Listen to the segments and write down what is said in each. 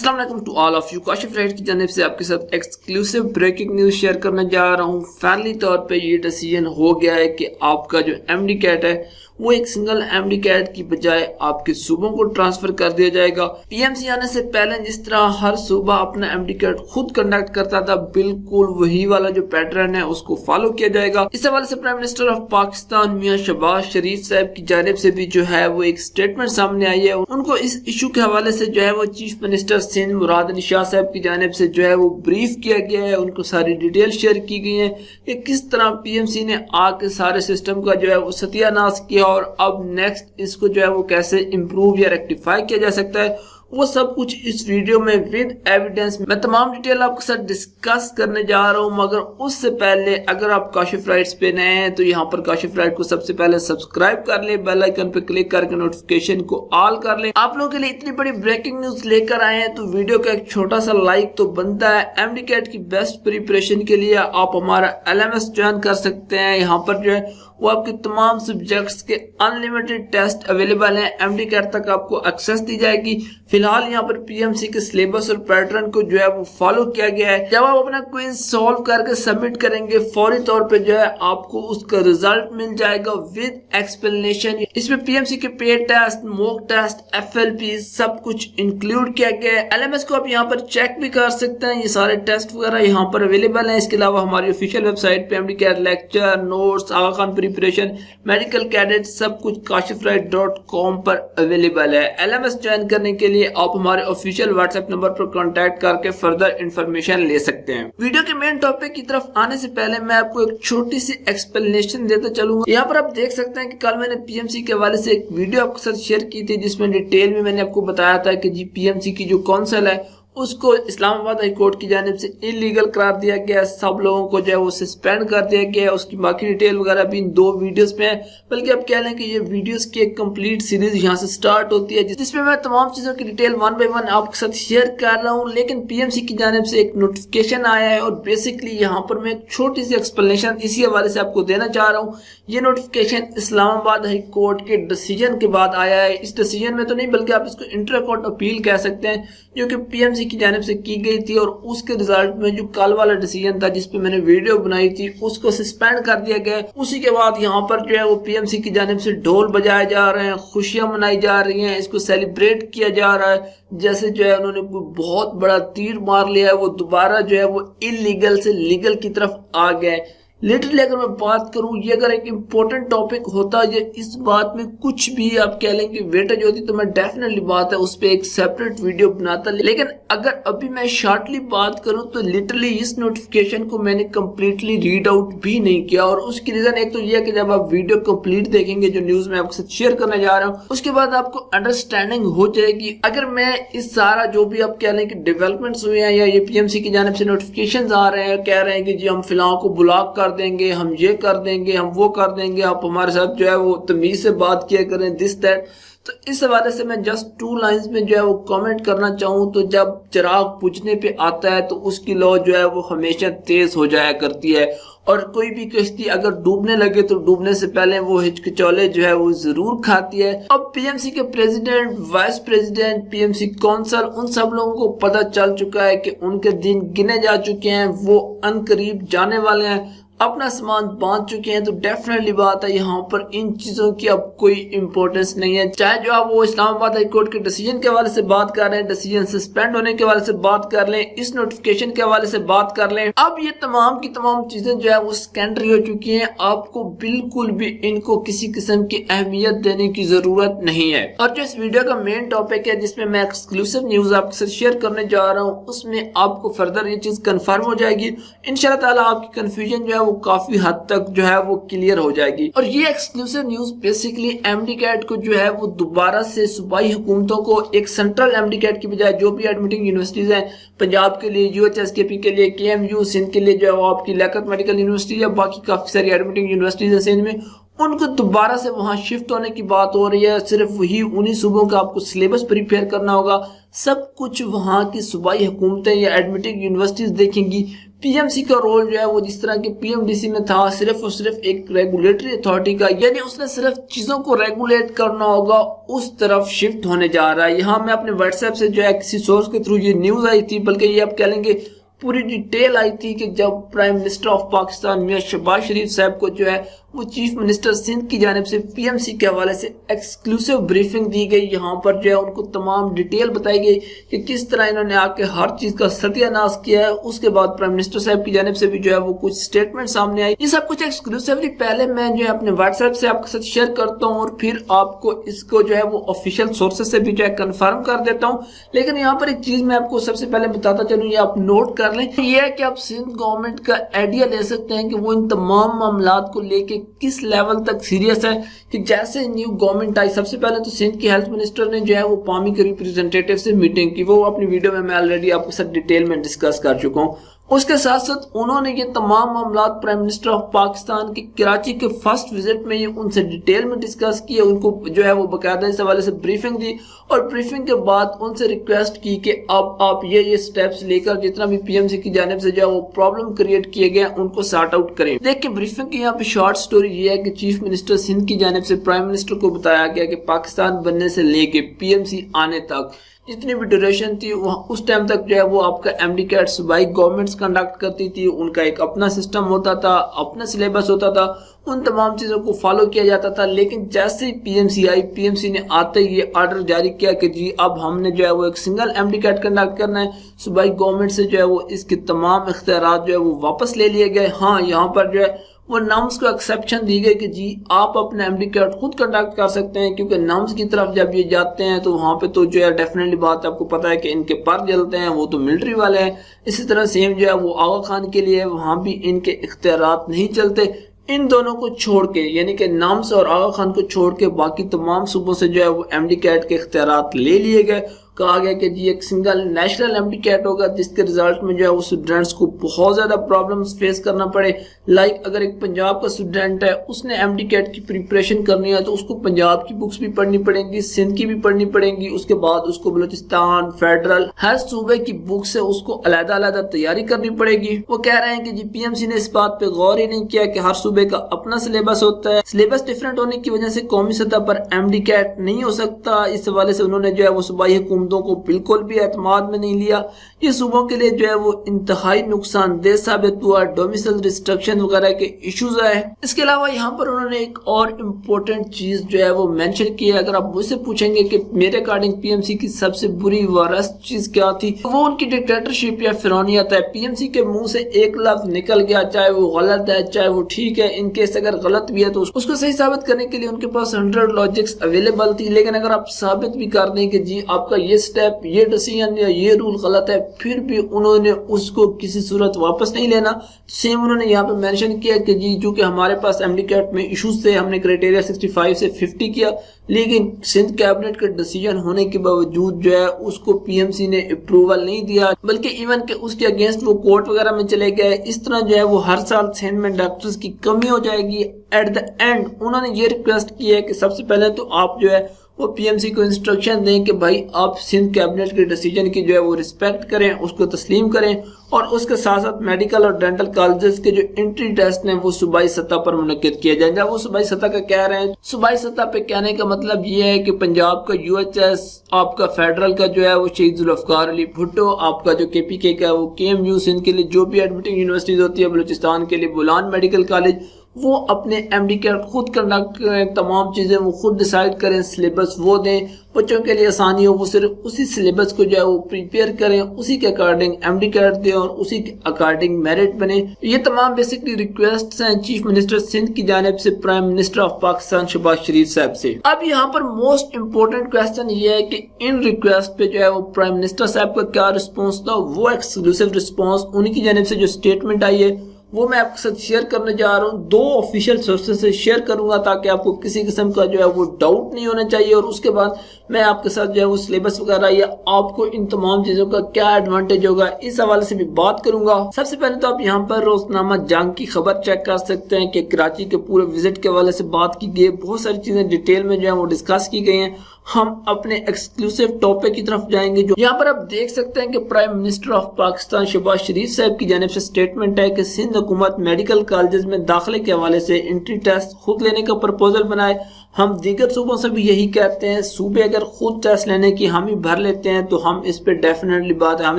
अस्सलाम वालेकुम to all of you. Kashif right की जानिब से आपके साथ एक्सक्लूसिव ब्रेकिंग न्यूज़ शेयर करने जा रहा हूँ। फाइनली तौर पे ये डिसीजन हो गया है कि आपका जो एमडी कैट है वो एक सिंगल एमडी कैट की बजाय आपके सूबों को ट्रांसफर कर दिया जाएगा। पीएमसी आने से पहले जिस तरह हर सूबा अपना एमडी कैट खुद कंडक्ट करता था, बिल्कुल वही वाला जो पैटर्न है उसको फॉलो किया जाएगा। इस हवाले से प्राइम मिनिस्टर ऑफ पाकिस्तान मियां शहबाज शरीफ साहब की जानिब से भी जो है वो एक स्टेटमेंट सामने आई है। उनको इस इशू के हवाले से जो है वो चीफ मिनिस्टर सिंध मुराद अली शाह साहब की जानिब से जो है वो ब्रीफ किया गया है। उनको सारी डिटेल शेयर की गई है कि किस तरह पीएमसी ने आके सारे सिस्टम का जो है वो सत्यानाश किया और अब नेक्स्ट इसको जो है वो कैसे इम्प्रूव या रेक्टिफाई किया जा सकता है, वो सब कुछ इस वीडियो में विद एविडेंस मैं तमाम डिटेल आपके साथ डिस्कस करने जा रहा हूं। मगर उससे पहले अगर आप काशिफ राइट्स पे नए हैं तो यहाँ पर काशिफ राइट को सबसे पहले सब्सक्राइब कर ले, बेल आइकन पे क्लिक करके नोटिफिकेशन को ऑल कर ले। आप लोगों के लिए इतनी बड़ी ब्रेकिंग न्यूज लेकर आए हैं तो वीडियो का एक छोटा सा लाइक तो बनता है। एमडी कैट की बेस्ट प्रिपरेशन के लिए आप हमारा LMS ज्वाइन कर सकते हैं। यहाँ पर जो है वो आपके तमाम सब्जेक्ट्स के अनलिमिटेड टेस्ट अवेलेबल हैं। एमडी कैट तक आपको एक्सेस दी जाएगी। फिलहाल यहाँ पर पीएमसी के सिलेबस और पैटर्न को जो है वो फॉलो किया गया है। जब आप अपना क्विज सॉल्व करके सबमिट करेंगे फौरी तौर पे जो है आपको उसका रिजल्ट मिल जाएगा विद एक्सप्लेनेशन। इसमें पीएमसी के paid test, mock test, FLP सब कुछ इंक्लूड किया गया है। LMS को आप यहाँ पर चेक भी कर सकते हैं। ये सारे टेस्ट वगैरह यहाँ पर अवेलेबल है। इसके अलावा हमारी ऑफिशियल वेबसाइट पे एमडी कैट लेक्चर, नोट्स, आगा खान प्रिपरेशन, मेडिकल कैडेट सब कुछ kashifwright.com पर अवेलेबल है। LMS ज्वाइन करने के लिए आप हमारे ऑफिशियल व्हाट्सएप नंबर पर कांटेक्ट करके फर्दर इंफॉर्मेशन ले सकते हैं। वीडियो के मेन टॉपिक की तरफ आने से पहले मैं आपको एक छोटी सी एक्सप्लेनेशन देता चलूंगा। यहाँ पर आप देख सकते हैं कि कल मैंने पीएमसी के हवाले से एक वीडियो आपके साथ शेयर की थी जिसमें डिटेल में मैंने आपको बताया था कि जी पीएमसी की जो काउंसिल है उसको इस्लामाबाद हाई कोर्ट की जानिब से इलीगल करार दिया गया। सब लोगों को जो है वो सस्पेंड कर दिया गया। उसकी बाकी डिटेल वगैरह भी इन 2 वीडियोस में है, बल्कि आप कह लें कि ये वीडियोस की एक कंप्लीट सीरीज यहाँ से स्टार्ट होती है जिसमें मैं तमाम चीजों की डिटेल 1 बाय 1 आपके साथ शेयर कर रहा हूँ। लेकिन पीएमसी की जानिब से एक नोटिफिकेशन आया है और बेसिकली यहाँ पर मैं एक छोटी सी एक्सप्लेनेशन इसी हवाले से आपको देना चाह रहा हूँ। ये नोटिफिकेशन इस्लामाबाद हाई कोर्ट के डिसीजन के बाद आया है। इस डिसीजन में तो नहीं बल्कि आप इसको इंटर कोर्ट अपील कह सकते हैं जो कि पीएमसी की जानिब से की गई थी। और उसके रिजल्ट में जो कल वाला डिसीजन था जिसपे मैंने वीडियो बनाई थी उसको सस्पेंड कर दिया गया। उसी के बाद यहाँ पर जो है वो पीएमसी की जानिब से ढोल बजाए जा रहे हैं, खुशियां मनाई जा रही हैं, इसको सेलिब्रेट किया जा रहा है जैसे जो है उन्होंने बहुत बड़ा तीर मार लिया है, वो दोबारा जो है वो इलीगल से लीगल की तरफ आ गया है। लिटरली अगर मैं बात करूं ये अगर एक इम्पोर्टेंट टॉपिक होता ये इस बात में कुछ भी आप कह लें कि वेटेज होती तो मैं डेफिनेटली बात है उस पर एक सेपरेट वीडियो बनाता। लेकिन अगर अभी मैं शॉर्टली बात करूं तो लिटरली इस नोटिफिकेशन को मैंने कंप्लीटली रीड आउट भी नहीं किया। और उसकी रीजन एक तो ये है कि जब आप वीडियो कंप्लीट देखेंगे जो न्यूज में आपके साथ शेयर करने जा रहा हूँ उसके बाद आपको अंडरस्टैंडिंग हो जाएगी। अगर मैं इस सारा जो भी आप कह लें कि डेवलपमेंट्स हुए हैं या ये पीएमसी की जानिब से नोटिफिकेशन आ रहे हैं, कह रहे हैं कि जी हम फिलहाल को ब्लॉक कर देंगे, हम ये कर देंगे, हम वो कर देंगे, आप हमारे साथ जो है वो तमीज से बात किया करें, दिस दैट। तो इस हवाले से मैं जस्ट 2 लाइंस में जो है वो कमेंट करना चाहूँ तो जब चिराग बुझने पे आता है तो उसकी लौ जो है वो हमेशा तेज हो जाया करती है। और कोई भी कश्ती अगर डूबने लगे तो डूबने से पहले वो हिचकिचौले जो है वो जरूर खाती है। अब पीएमसी के president, vice president, PMC council उन सब लोगों को पता चल चुका है कि उनके दिन गिने जा चुके हैं, वो अनकरीब जाने वाले हैं, अपना सामान बांध चुके हैं। तो डेफिनेटली बात है यहाँ पर इन चीजों की अब कोई इंपॉर्टेंस नहीं है। चाहे जो आप वो इस्लामाबाद हाई कोर्ट के डिसीजन के हवाले से बात कर रहे हैं, डिसीजन सस्पेंड होने के हवाले से बात कर लें, इस नोटिफिकेशन के हवाले से बात कर लें, अब ये तमाम की तमाम चीजें जो है वो सेकेंडरी हो चुकी हैं। आपको बिल्कुल भी इनको किसी किस्म की अहमियत देने की जरूरत नहीं है। और जो इस वीडियो का मेन टॉपिक है जिसमें मैं एक्सक्लूसिव न्यूज आपके साथ शेयर करने जा रहा हूँ उसमें आपको फर्दर ये चीज कंफर्म हो जाएगी। इंशाल्लाह ताला आपकी कंफ्यूजन जो है काफी हद तक जो है वो क्लियर हो जाएगी। और ये exclusive news basically MDCAT को जो है वो दोबारा से सूबाई हुकूमतों को एक सेंट्रल एमडी कैट की बजाय जो भी एडमिटिंग यूनिवर्सिटीज हैं, पंजाब के लिए UHSKP के लिए, KMU सिंध के लिए जो है वो आपकी लियाकत मेडिकल यूनिवर्सिटी या बाकी काफी सारी एडमिटिंग यूनिवर्सिटीज है सिंध में, उनको दोबारा से वहां शिफ्ट होने की बात हो रही है। सिर्फ वही उन्हीं सूबों का आपको सिलेबस प्रिपेयर करना होगा। सब कुछ वहां की सूबाई हुकूमतें या एडमिटेड यूनिवर्सिटीज देखेंगी। पीएमसी का रोल जो है वो जिस तरह के पीएमडीसी में था, सिर्फ और सिर्फ एक रेगुलेटरी अथॉरिटी का, यानी उसने सिर्फ चीजों को रेगुलेट करना होगा, उस तरफ शिफ्ट होने जा रहा है। यहाँ मैं अपने व्हाट्सएप से जो है किसी सोर्स के थ्रू ये न्यूज आई थी, बल्कि ये आप कह लेंगे पूरी डिटेल आई थी कि जब प्राइम मिनिस्टर ऑफ पाकिस्तान मियां शहबाज शरीफ साहब को जो है वो चीफ मिनिस्टर सिंध की जानिब से पीएमसी के हवाले से एक्सक्लूसिव ब्रीफिंग दी गई। यहाँ पर जो है उनको तमाम डिटेल बताई गई कि किस तरह इन्होंने आके हर चीज का सत्यानाश किया है। उसके बाद प्राइम मिनिस्टर साहब की जानिब से भी जो है वो कुछ स्टेटमेंट सामने आई। ये सब कुछ एक्सक्लूसिवली पहले मैं जो है अपने व्हाट्सएप से आपके साथ शेयर करता हूँ और फिर आपको इसको जो है वो ऑफिशियल सोर्सेज से भी जो है कन्फर्म कर देता हूँ। लेकिन यहाँ पर एक चीज मैं आपको सबसे पहले बताता चलूँ, ये आप नोट कर लें, ये है कि आप सिंध गवर्नमेंट का आइडिया ले सकते हैं कि वो इन तमाम मामलात को लेके किस लेवल तक सीरियस है। कि जैसे न्यू गवर्नमेंट आई, सबसे पहले तो सिंध की हेल्थ मिनिस्टर ने जो है वो पामी के रिप्रेजेंटेटिव से मीटिंग की। वो अपनी वीडियो में मैं ऑलरेडी आपके साथ डिटेल में डिस्कस कर चुका हूँ। उसके साथ साथ उन्होंने ये तमाम मामलात प्राइम मिनिस्टर ऑफ पाकिस्तान की कराची के फर्स्ट विजिट में ये उनसे डिटेल में डिस्कस किए। उनको जो है वो बाकायदा इस हवाले से ब्रीफिंग दी और ब्रीफिंग के बाद उनसे रिक्वेस्ट की कि अब आप ये स्टेप्स लेकर जितना भी पीएमसी की जानिब से जो है वो प्रॉब्लम क्रिएट किए गए उनको सॉर्ट आउट करें। देखिए ब्रीफिंग की यहाँ पे शॉर्ट स्टोरी ये है कि चीफ मिनिस्टर सिंध की जानिब से प्राइम मिनिस्टर को बताया गया कि पाकिस्तान बनने से लेके पीएमसी आने तक जितनी भी ड्यूरेशन थी उस टाइम तक जो है वो आपका एमडी कैट सूबाई गवर्नमेंट्स कंडक्ट करती थी। उनका एक अपना सिस्टम होता था, अपना सिलेबस होता था, उन तमाम चीजों को फॉलो किया जाता था। लेकिन जैसे ही पीएमसी आई, पीएमसी ने आते ही ये ऑर्डर जारी किया कि जी अब हमने जो है वो एक सिंगल एमडी कैट कंडक्ट करना है। सूबाई गवर्नमेंट से जो है वो इसके तमाम इख्तियारात जो है वो वापस ले लिए गए। हाँ, यहाँ पर जो है वो नम्स को एक्सेप्शन दी गई कि जी आप अपना एमडी कैट खुद कंडक्ट कर सकते हैं, क्योंकि नम्स की तरफ जब ये जाते हैं तो वहां पे तो जो है डेफिनेटली बात आपको पता है कि इनके पर जलते हैं, वो तो मिलिट्री वाले हैं। इसी तरह सेम जो है वो आगा खान के लिए वहां भी इनके इख्तियारात नहीं चलते। इन दोनों को छोड़ के यानी कि नाम्स और आगा खान को छोड़ के बाकी तमाम सूबों से जो है वो एमडी कैट के इख्तियारात ले लिए गए। कहा गया कि जी एक सिंगल नेशनल एमडी कैट होगा, जिसके रिजल्ट में जो है वो स्टूडेंट्स को बहुत ज्यादा प्रॉब्लम्स फेस करना पड़े। लाइक अगर एक पंजाब का स्टूडेंट है, उसने एमडी कैट की प्रिपरेशन करनी है तो उसको पंजाब की बुक्स भी पढ़नी पड़ेंगी, सिंध की भी पढ़नी पड़ेंगी, उसके बाद उसको बलूचिस्तान, फेडरल, हर सूबे की बुक से उसको अलग-अलग तैयारी करनी पड़ेगी। वो कह रहे हैं कि जी पीएमसी ने इस बात पे गौर ही नहीं किया कि हर सूबे का अपना सिलेबस होता है। सिलेबस डिफरेंट होने की वजह से कौमी सतह पर एमडी कैट नहीं हो सकता। इस हवाले से उन्होंने जो है वो सूबाई हुकूमतों को बिल्कुल भी एतमाद में नहीं लिया। ये सूबों के लिए जो है वो इंतहाई नुकसानदेह साबित हुआ। डोमिसाइल रिस्ट्रिक्शन वगैरह के इश्यूज आए। इसके अलावा यहाँ पर उन्होंने एक और इम्पोर्टेंट चीज जो है वो मेंशन की है। अगर आप मुझसे पूछेंगे कि मेरे अकॉर्डिंग पीएमसी की सबसे बुरी वर्स्ट चीज क्या थी, वो उनकी डिक्टेटरशिप या फिरौनियत है। पीएमसी के मुंह से एक लफ्ज निकल गया, चाहे वो गलत है चाहे वो ठीक है, इनकेस अगर गलत भी है तो उसको सही साबित करने के लिए उनके पास 100 लॉजिक्स अवेलेबल थी। लेकिन अगर आप साबित भी कर दें कि जी आपका ये स्टेप, ये डिसीजन या ये रूल गलत है, फिर भी उन्होंने उसको किसी सूरत वापस नहीं लेना। सेम उन्होंने यहाँ पे मेंशन किया कि जी जो कि हमारे पास एमडी कैट में इश्यूज थे, हमने क्राइटेरिया 65 से 50 किया, लेकिन सिंध कैबिनेट का डिसीजन होने के बावजूद जो है उसको पीएमसी ने अप्रूवल नहीं दिया, बल्कि इवन के उसके अगेंस्ट वो कोर्ट वगैरह में चले गए। इस तरह जो है वो हर साल सिंध में डॉक्टर्स की कमी हो जाएगी। एट द एंड उन्होंने ये रिक्वेस्ट की है कि सबसे पहले तो आप जो है वो पीएमसी को इंस्ट्रक्शन दें कि भाई आप सिंध कैबिनेट के डिसीजन की जो है वो रिस्पेक्ट करें, उसको तस्लीम करें, और उसके साथ साथ मेडिकल और डेंटल कॉलेजेस के जो एंट्री टेस्ट हैं वो सूबाई सतह पर मुनक्किद किया जाए। जब वो सूबाई सतह का कह रहे हैं, सूबाई सतह पे कहने का मतलब ये है कि पंजाब का यूएचएस, आपका फेडरल का जो है वो शहीद जुल्फकार अली भुट्टो, आपका जो केपीके का वो केएमयू, सिंध के लिए जो भी एडमिटिंग यूनिवर्सिटीज होती है, बलूचिस्तान के लिए बुलान मेडिकल कॉलेज, वो अपने एमडी कैट खुद कंडक्ट करें, तमाम चीजें वो खुद डिसाइड करें, सिलेबस वो दें, बच्चों के लिए आसानी हो, वो सिर्फ उसी सिलेबस को जो है वो प्रिपेयर करें, उसी के अकॉर्डिंग एमडी कैट दें और उसी के अकॉर्डिंग मेरिट बने। ये तमाम बेसिकली रिक्वेस्ट हैं चीफ मिनिस्टर सिंध की जानिब से prime minister of Pakistan Shahbaz Sharif साहब से। अब यहाँ पर मोस्ट इम्पोर्टेंट क्वेश्चन ये है कि इन रिक्वेस्ट पे जो है वो प्राइम मिनिस्टर साहब का क्या रिस्पॉन्स था। वो एक्सक्लूसिव रिस्पॉन्स उनकी जानिब से जो स्टेटमेंट आई है वो मैं आपके साथ शेयर करने जा रहा हूँ। 2 ऑफिशियल सोर्सेज से शेयर करूंगा ताकि आपको किसी किस्म का जो है वो डाउट नहीं होना चाहिए। और उसके बाद मैं आपके साथ जो है वो सिलेबस वगैरह या आपको इन तमाम चीजों का क्या एडवांटेज होगा इस हवाले से भी बात करूंगा। सबसे पहले तो आप यहाँ पर रोजनामा जंग की खबर चेक कर सकते हैं कि कराची के पूरे विजिट के हवाले से बात की गई, बहुत सारी चीजें डिटेल में जो है वो डिस्कस की गई हैं। हम अपने एक्सक्लूसिव टॉपिक की तरफ जाएंगे। जो यहाँ पर आप देख सकते हैं कि prime minister of Pakistan Shahbaz Sharif साहब की जानिब से स्टेटमेंट है कि सिंध हुकूमत मेडिकल कॉलेजेस में दाखिले के हवाले से एंट्री टेस्ट खुद लेने का प्रपोजल बनाए। हम दीगर सूबों से भी यही कहते हैं, सूबे अगर खुद टेस्ट लेने की हामी भर लेते हैं तो हम इस पे डेफिनेटली बात है, हम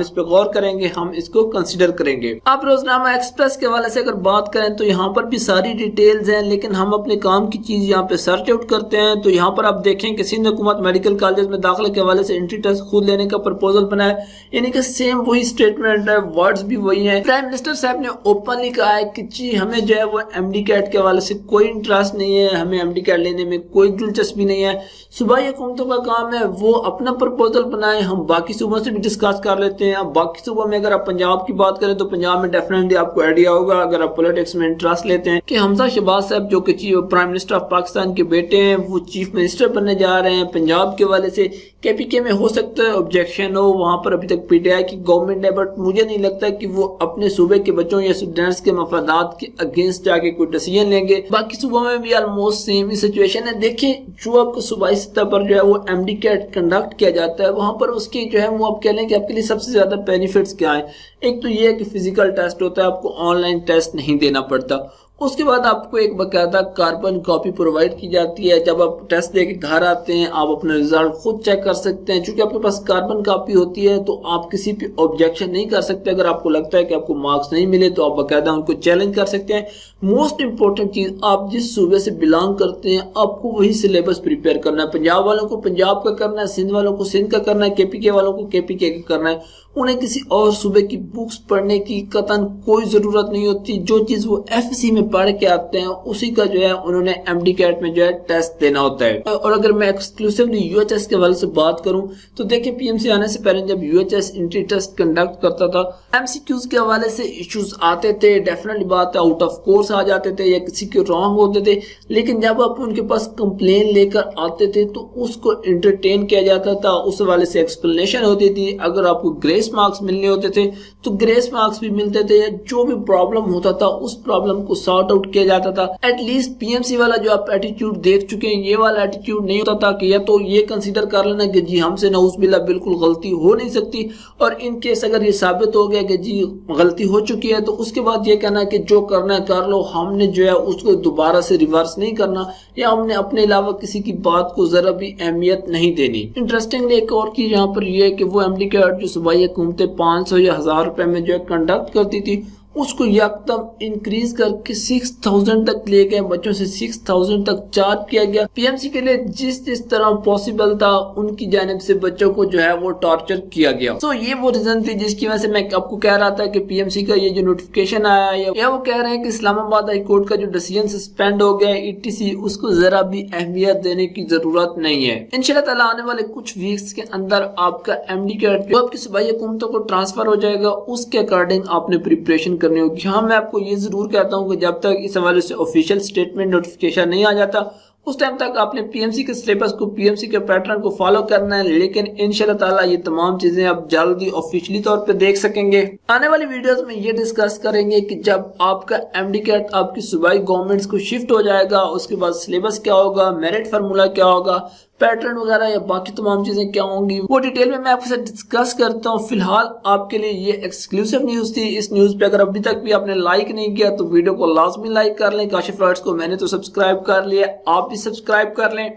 इस पे गौर करेंगे, हम इसको कंसिडर करेंगे। अब रोजनामा एक्सप्रेस के हवाले से अगर बात करें तो यहाँ पर भी सारी डिटेल्स हैं, लेकिन हम अपने काम की चीज यहाँ पे सर्च आउट करते हैं। तो यहाँ पर आप देखें कि सिंध हुकूमत मेडिकल कॉलेज में दाखिले के हवाले से एंट्री टेस्ट खुद लेने का प्रपोजल बनाया, यानी कि सेम वही स्टेटमेंट है, वर्ड्स भी वही है। प्राइम मिनिस्टर साहब ने ओपनली कहा है कि जी हमें जो है वो एमडी कैट के हवाले से कोई इंटरेस्ट नहीं है, हमें एमडी कैट लेने में कोई दिलचस्पी नहीं है। सूबाई हुकूमतों का काम है वो अपना प्रपोजल बनाए, हम बाकी सूबों से भी डिस्कस कर लेते हैं। अब बाकी सूबों में अगर आप पंजाब की बात करें तो पंजाब में डेफिनेटली आपको आइडिया होगा, अगर आप पॉलिटिक्स में इंटरेस्ट लेते हैं, कि हमजा शहबाज साहब जो कि प्राइम मिनिस्टर ऑफ पाकिस्तान के बेटे हैं वो चीफ मिनिस्टर बनने जा रहे हैं। पंजाब के हवाले से केपीके में हो सकता है ऑब्जेक्शन हो, वहां पर अभी तक पीटीआई की गवर्नमेंट है, बट मुझे नहीं लगता कि वो अपने सूबे के बच्चों या स्टूडेंट्स के मफादात के अगेंस्ट जाके कोई डिसीजन लेंगे। बाकी सूबों में भी ऑलमोस्ट सेम ही सिचुएशन है। देखिए जो आपको सूबाई सतह पर जो है वो एमडी कैट कंडक्ट किया जाता है, वहां पर उसकी जो है वो आप कह लें कि आपके लिए सबसे ज्यादा बेनिफिट्स क्या है। एक तो ये है कि फिजिकल टेस्ट होता है, आपको ऑनलाइन टेस्ट नहीं देना पड़ता। उसके बाद आपको एक बाकायदा कार्बन कॉपी प्रोवाइड की जाती है। जब आप टेस्ट देके घर आते हैं आप अपने रिजल्ट खुद चेक कर सकते हैं। चूंकि आपके पास कार्बन कॉपी होती है तो आप किसी पे ऑब्जेक्शन नहीं कर सकते। अगर आपको लगता है कि आपको मार्क्स नहीं मिले तो आप बाकायदा उनको चैलेंज कर सकते हैं। मोस्ट इंपॉर्टेंट चीज, आप जिस सूबे से बिलोंग करते हैं आपको वही सिलेबस प्रिपेयर करना है। पंजाब वालों को पंजाब का करना है, सिंध वालों को सिंध का करना है, केपीके वालों को केपीके का करना है। उन्हें किसी और सूबे की बुक्स पढ़ने की कतन कोई जरूरत नहीं होती। जो चीज वो एफसी में पढ़ के आते हैं उसी का जो है उन्होंने एमडी कैट में जो है टेस्ट देना होता है। और अगर मैं एक्सक्लूसिवली यूएचएस के हवाले से बात करूं तो देखिए पीएमसी आने से पहले जब यूएचएस एंट्री टेस्ट कंडक्ट करता था, एमसीक्यूज के हवाले से इश्यूज आते थे, डेफिनेटली बात है आउट ऑफ कोर्स आ जाते थे या किसी के रॉन्ग होते थे, लेकिन जब आप उनके पास कंप्लेन लेकर आते थे तो उसको एंटरटेन किया जाता था, उस हवाले से एक्सप्लेनेशन होती थी। अगर आपको ग्रेस मार्क्स मिलने होते थे तो ग्रेस मार्क्स भी मिलते थे, या जो भी प्रॉब्लम होता था उस प्रॉब्लम को सॉर्ट आउट किया जाता था। एटलीस्ट पीएमसी वाला जो आप एटीट्यूड देख चुके हैं, ये वाला एटीट्यूड नहीं होता था कि या तो ये कंसीडर कर लेना कि जी हमसे नाउज़ुबिल्लाह बिल्कुल गलती हो नहीं सकती, और इन केस अगर ये साबित हो गया कि जी गलती हो चुकी है तो उसके बाद ये कहना कि जो करना है कर लो, हमने जो है उसको दोबारा से रिवर्स नहीं करना, या हमने अपने अलावा किसी की बात को जरा भी अहमियत नहीं देनी। इंटरेस्टिंगली एक और चीज यहाँ पर यह है कि वो एमडी कैट जो सूबाई हुकूमतें 500 या 1000 रुपए में जो है कंडक्ट करती थी उसको यकदम इंक्रीज करके 6000 तक ले गए, बच्चों से 6000 तक चार्ज किया गया। पीएमसी के लिए जिस जिस तरह पॉसिबल था उनकी जानिब से बच्चों को जो है वो टॉर्चर किया गया। तो ये वो रीजन थी जिसकी वजह से मैं आपको कह रहा था कि पीएमसी का ये जो नोटिफिकेशन आया है या वो कह रहे हैं कि इस्लामाबाद हाई कोर्ट का जो डिसीजन सस्पेंड हो गया है ईटीसी, उसको जरा भी अहमियत देने की जरूरत नहीं है। इंशाल्लाह ताला आने वाले कुछ वीक्स के अंदर आपका एमडी कैट जो आपकी सूबाई हुकूमतों को ट्रांसफर हो जाएगा उसके अकॉर्डिंग आपने प्रिपरेशन करनी होगी। हाँ, मैं आपको ये जरूर कहता हूँ कि जब तक इस हवाले से ऑफिशियल स्टेटमेंट नोटिफिकेशन नहीं आ जाता उस टाइम तक आपने पीएमसी के सिलेबस को, पीएमसी के पैटर्न को फॉलो करना है। लेकिन इंशाल्लाह ताला ये तमाम चीजें आप जल्दी ऑफिशियली तौर पे देख सकेंगे। आने वाली वीडियोस में ये डिस्कस करेंगे कि जब आपका एमडी कैट आपकी सूबाई गवर्नमेंट्स को शिफ्ट हो जाएगा उसके बाद सिलेबस क्या होगा, मेरिट फार्मूला क्या होगा, पैटर्न वगैरह या बाकी तमाम चीजें क्या होंगी, वो डिटेल में मैं आपके साथ डिस्कस करता हूँ। फिलहाल आपके लिए ये एक्सक्लूसिव न्यूज थी। इस न्यूज पे अगर अभी तक भी आपने लाइक नहीं किया तो वीडियो को लाजमी लाइक कर लें। काशिफ राइट्स को मैंने तो सब्सक्राइब कर लिया, आप भी सब्सक्राइब कर लें।